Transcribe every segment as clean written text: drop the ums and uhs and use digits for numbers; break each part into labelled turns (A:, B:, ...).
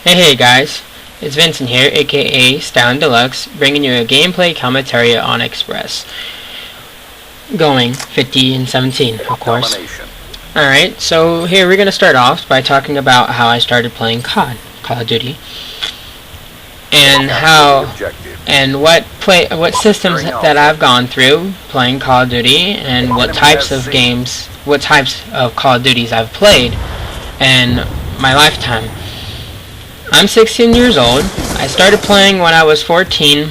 A: Hey guys, it's Vincent here, aka Style Deluxe, bringing you a gameplay commentary on Express. Going 50 and 17, of course. Alright, so here we're going to start off by talking about how I started playing COD, Call of Duty. And what systems that I've gone through playing Call of Duty, and what types of Call of Duties I've played in my lifetime. I'm 16 years old. I started playing when I was 14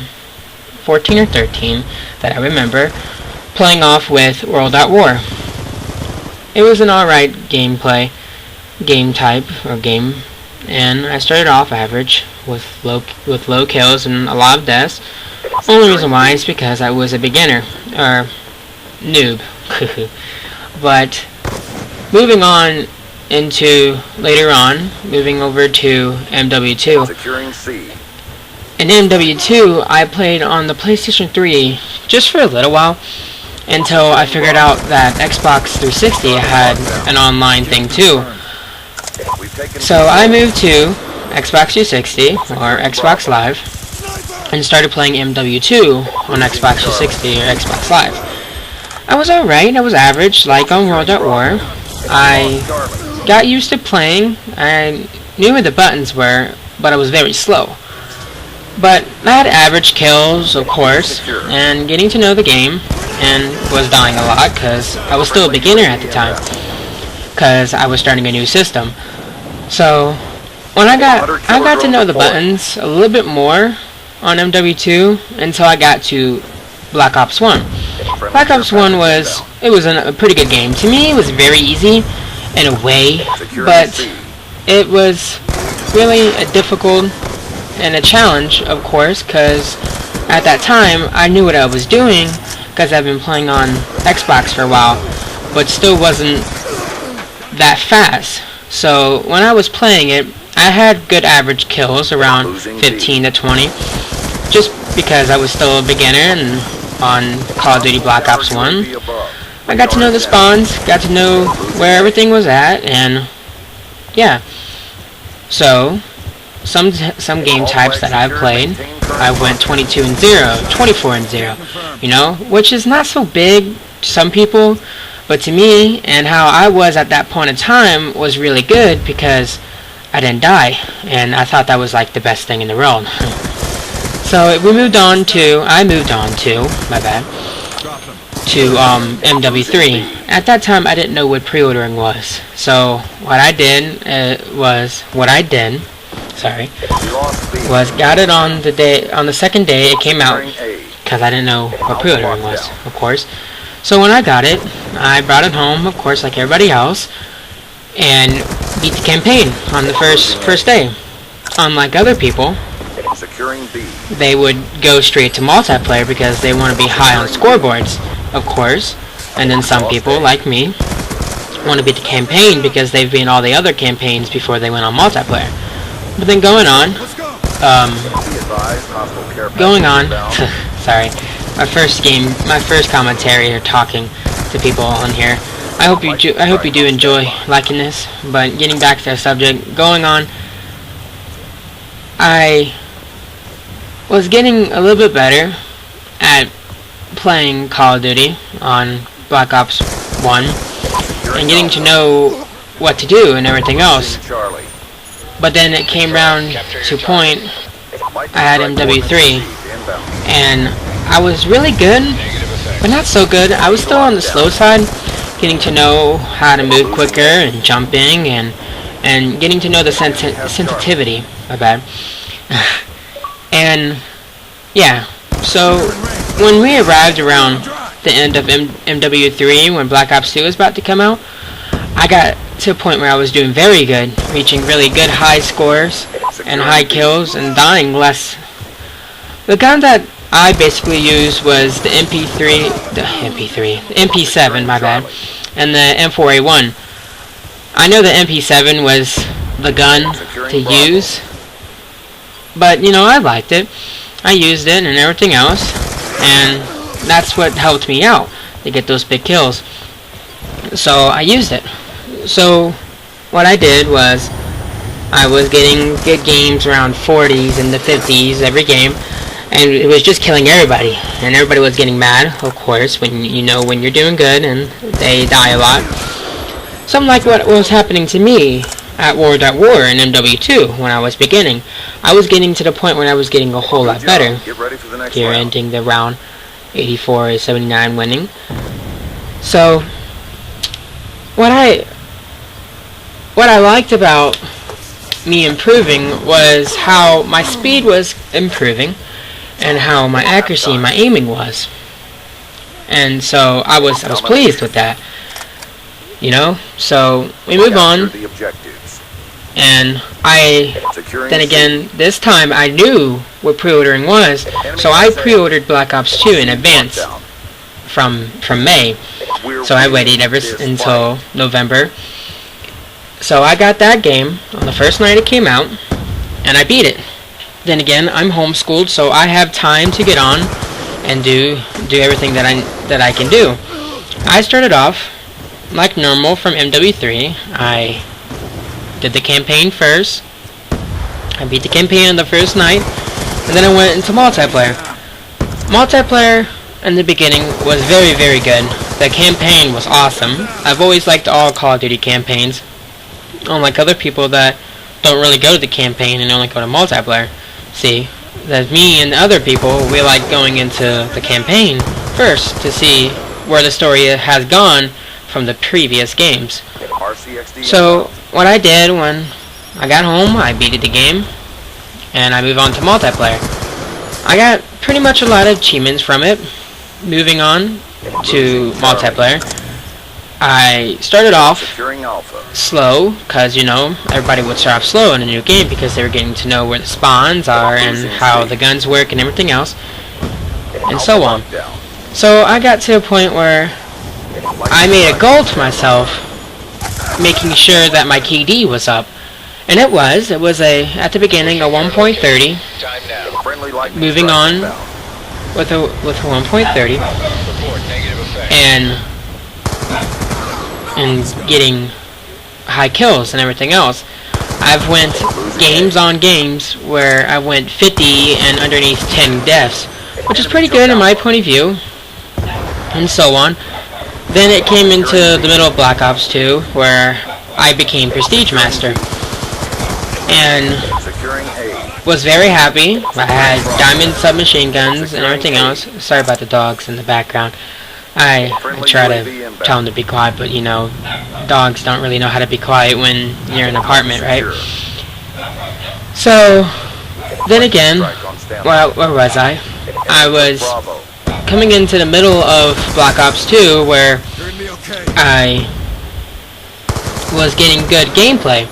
A: or 13, that I remember, playing off with World at War. It was an alright game type, and I started off average with low kills and a lot of deaths. Only reason why is because I was a beginner, or noob. But moving on into later on, moving over to MW2. In MW2, I played on the PlayStation 3 just for a little while, until I figured out that Xbox 360 had an online thing too. So I moved to Xbox 360, or Xbox Live, and started playing MW2 on Xbox 360 or Xbox Live. I was alright, I was average, like on World at War. I got used to playing. I knew where the buttons were, but I was very slow. But I had average kills, of course, and getting to know the game, and was dying a lot because I was still a beginner at the time, because I was starting a new system. So when I got to know the buttons a little bit more on MW2 until I got to Black Ops 1. Black Ops 1 was a pretty good game. To me, it was very easy in a way, but it was really a difficult and a challenge, of course, because at that time I knew what I was doing because I've been playing on Xbox for a while, but still wasn't that fast. So when I was playing it, I had good average kills, around 15 to 20, just because I was still a beginner. And on Call of Duty Black Ops 1, I got to know the spawns, got to know where everything was at, and yeah. So some game types that I've played, I went 22 and 0, 24 and 0, which is not so big to some people, but to me, and how I was at that point in time, was really good because I didn't die, and I thought that was like the best thing in the world. So I moved on to MW3. At that time, I didn't know what pre-ordering was. So what I did was got it on the second day it came out, because I didn't know what pre-ordering was, of course. So when I got it, I brought it home, of course, like everybody else, and beat the campaign on the first day. Unlike other people, they would go straight to multiplayer because they want to be high on scoreboards, of course. And then some people, like me, want to beat the campaign because they've been all the other campaigns before they went on multiplayer. But then going on, sorry, my first commentary or talking to people on here. I hope you do enjoy liking this. But getting back to the subject, going on, I was getting a little bit better at playing Call of Duty on Black Ops 1 and getting to know what to do and everything else. But then it came round to a point, I had MW3, and I was really good, but not so good. I was still on the slow side, getting to know how to move quicker and jumping, and getting to know the sensitivity, and yeah, so when we arrived around the end of MW3, when Black Ops 2 was about to come out, I got to a point where I was doing very good, reaching really good high scores and high kills and dying less. The gun that I basically used was the MP7, my bad, and the M4A1. I know the MP7 was the gun to use, but I liked it. I used it and everything else, and that's what helped me out to get those big kills. So I used it. So what I did was I was getting good games around 40s and the 50s every game, and it was just killing everybody, and everybody was getting mad, of course, when when you're doing good and they die a lot. Something like what was happening to me at War in MW2 when I was beginning. I was getting to the point when I was getting a whole lot better. Here, ending the round 84-79 winning. So what I liked about me improving was how my speed was improving and how my accuracy and my aiming was. And so I was pleased with that. So we move on, and then again, this time I knew what pre-ordering was, so I pre-ordered Black Ops 2 in advance from May. So I waited until November. So I got that game on the first night it came out, and I beat it. Then again, I'm homeschooled, so I have time to get on and do everything that I can do. I started off like normal from MW3. I did the campaign first. I beat the campaign on the first night, and then I went into multiplayer. Multiplayer in the beginning was very, very good. The campaign was awesome. I've always liked all Call of Duty campaigns, unlike other people that don't really go to the campaign and only go to multiplayer. See, that me and other people, we like going into the campaign first to see where the story has gone from the previous games. So what I did when I got home, I beat the game, and I moved on to multiplayer. I got pretty much a lot of achievements from it. Moving on to multiplayer, I started off slow, because everybody would start off slow in a new game because they were getting to know where the spawns are and how the guns work and everything else, and so on. So I got to a point where I made a goal to myself, making sure that my KD was up, and it was at the beginning a 1.30, moving on with a 1.30, and getting high kills and everything else. I've went games on games where I went 50 and underneath 10 deaths, which is pretty good in my point of view, and so on. Then it came into the middle of Black Ops 2, where I became Prestige Master, and was very happy. I had diamond submachine guns and everything else. Sorry about the dogs in the background. I try to tell them to be quiet, but dogs don't really know how to be quiet when you're in an apartment, right? So, then again, where was I? I was coming into the middle of Black Ops 2, where I was getting good gameplay.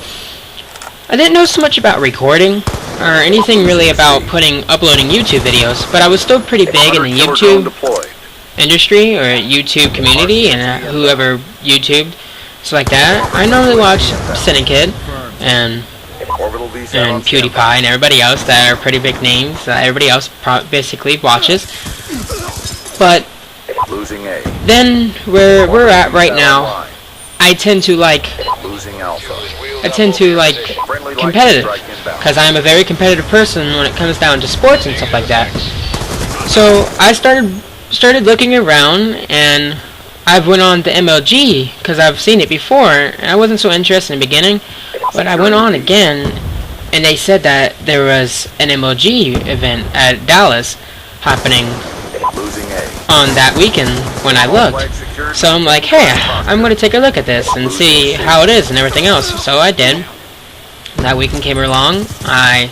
A: I didn't know so much about recording or anything really about uploading YouTube videos, but I was still pretty big in the YouTube industry or YouTube community and whoever YouTubed, so like that. I normally watch Syndicate and PewDiePie and everybody else that are pretty big names that everybody else basically watches. But then where we're at right now, I tend to like competitive, because I'm a very competitive person when it comes down to sports and stuff like that. So I started looking around, and I went on to MLG because I've seen it before, and I wasn't so interested in the beginning, but I went on again, and they said that there was an MLG event at Dallas happening on that weekend when I looked. So I'm like, hey, I'm going to take a look at this and see how it is and everything else. So I did. That weekend came along, I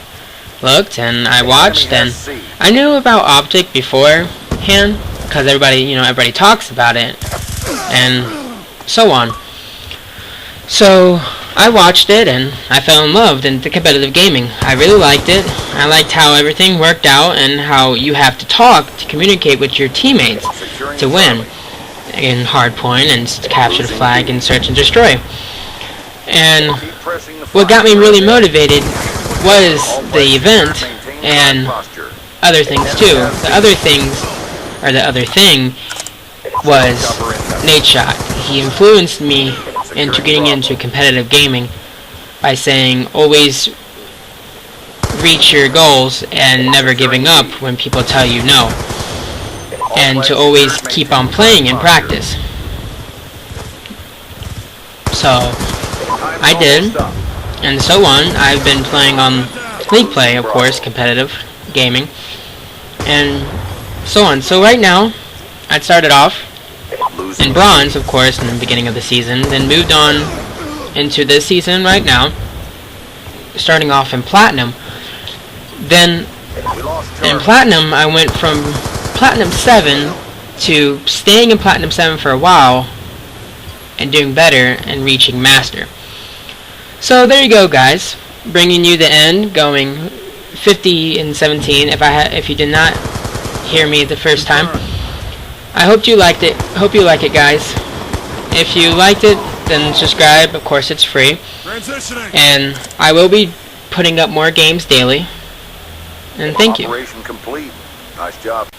A: looked and I watched, and I knew about Optic beforehand because everybody talks about it and so on. So I watched it and I fell in love in the competitive gaming. I really liked it. I liked how everything worked out and how you have to talk to communicate with your teammates to win in hardpoint and capture the flag and search and destroy. And what got me really motivated was the event and other things too. The other thing was Nadeshot. He influenced me into getting into competitive gaming by saying always reach your goals and never giving up when people tell you no, and to always keep on playing in practice. So I did, and so on. I've been playing on League Play, of course, competitive gaming, and so on. So right now, I started off in Bronze, of course, in the beginning of the season, then moved on into this season right now, starting off in Platinum. Then in Platinum, I went from Platinum 7 to staying in Platinum 7 for a while and doing better and reaching Master. So there you go, guys, bringing you the end, going 50 and 17. If you did not hear me the first time, I hope you liked it. Hope you like it, guys. If you liked it, then subscribe. Of course, it's free, and I will be putting up more games daily. And thank you.
B: Operation complete. Nice job.